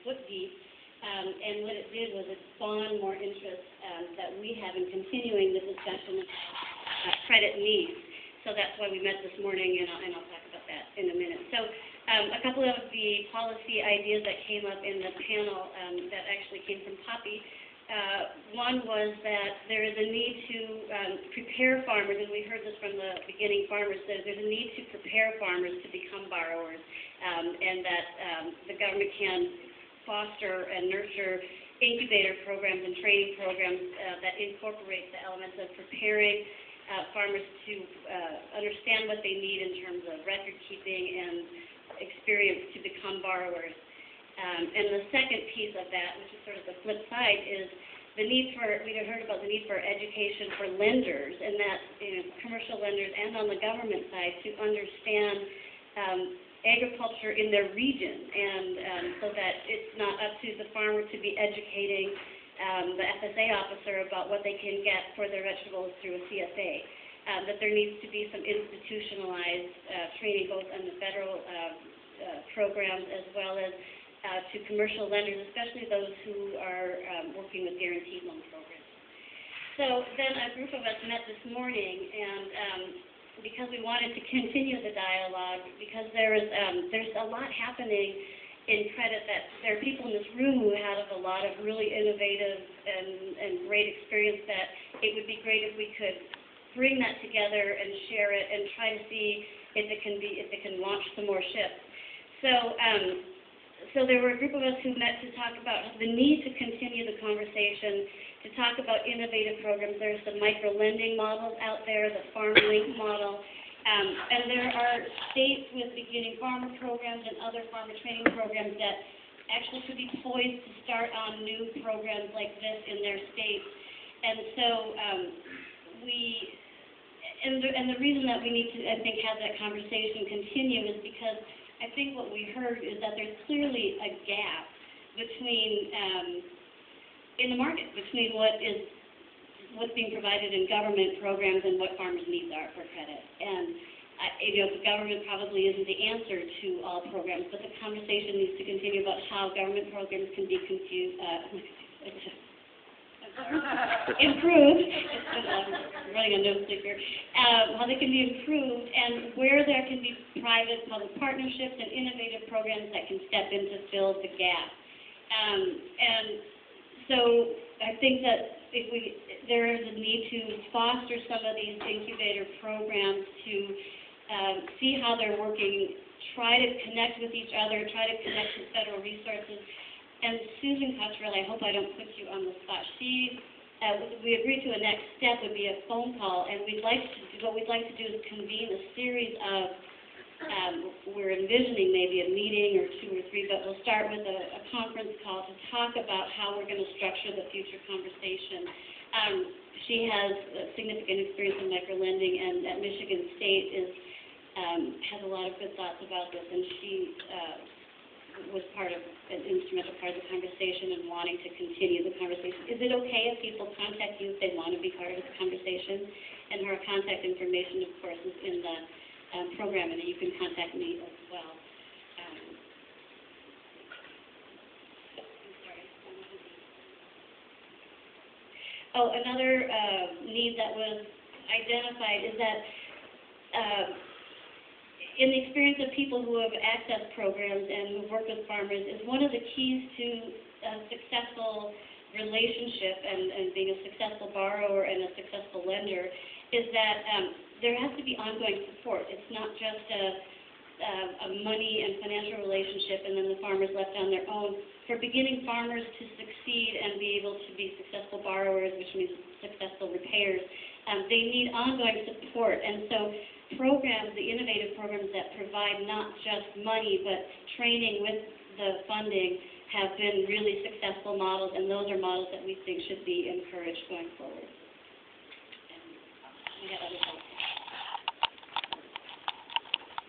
foot deep. And what it did was it spawned more interest that we have in continuing the discussion of credit needs. So that's why we met this morning, and I'll talk about that in a minute. So a couple of the policy ideas that came up in the panel that actually came from Poppy. One was that there is a need to prepare farmers, and we heard this from the beginning farmers, that there's a need to prepare farmers to become borrowers, and that the government can foster and nurture incubator programs and training programs that incorporate the elements of preparing farmers to understand what they need in terms of record keeping and experience to become borrowers. And the second piece of that, which is sort of the flip side, is the need for, we heard about the need for education for lenders, and that commercial lenders and on the government side to understand agriculture in their region, and so that it's not up to the farmer to be educating the FSA officer about what they can get for their vegetables through a CSA. That there needs to be some institutionalized training both on the federal programs as well as to commercial lenders, especially those who are working with guaranteed loan programs. So then a group of us met this morning, and because we wanted to continue the dialogue, because there's a lot happening in credit, that there are people in this room who have a lot of really innovative and great experience, that it would be great if we could bring that together and share it and try to see if it can launch some more ships. So there were a group of us who met to talk about the need to continue the conversation, to talk about innovative programs. There's the micro-lending models out there, the FarmLink model, and there are states with beginning farmer programs and other farmer training programs that actually could be poised to start on new programs like this in their states. And so the reason that we need to, I think, have that conversation continue is because I think what we heard is that there's clearly a gap between, in the market, between what's being provided in government programs and what farmers' needs are for credit. And the government probably isn't the answer to all programs, but the conversation needs to continue about how government programs can be improved. I'm running on no sleep here. How they can be improved, and where there can be private-public partnerships and innovative programs that can step in to fill the gap. And so I think that there is a need to foster some of these incubator programs to see how they're working, try to connect with each other, try to connect with federal resources. And Susan Cottrell, I hope I don't put you on the spot. We agreed to a next step would be a phone call, and what we'd like to do is convene a series of, we're envisioning maybe a meeting or two or three, but we'll start with a conference call to talk about how we're going to structure the future conversation. She has significant experience in microlending, and at Michigan State has a lot of good thoughts about this, and she was an instrumental part of the conversation and wanting to continue the conversation. Is it okay if people contact you if they want to be part of the conversation? And her contact information, of course, is in the program, and you can contact me as well. Another need that was identified is that in the experience of people who have accessed programs and who work with farmers, is one of the keys to a successful relationship and being a successful borrower and a successful lender is that there has to be ongoing support. It's not just a money and financial relationship and then the farmer's left on their own. For beginning farmers to succeed and be able to be successful borrowers, which means successful repairs, they need ongoing support. And so programs, the innovative programs that provide not just money but training with the funding have been really successful models, and those are models that we think should be encouraged going forward. And we have other thoughts.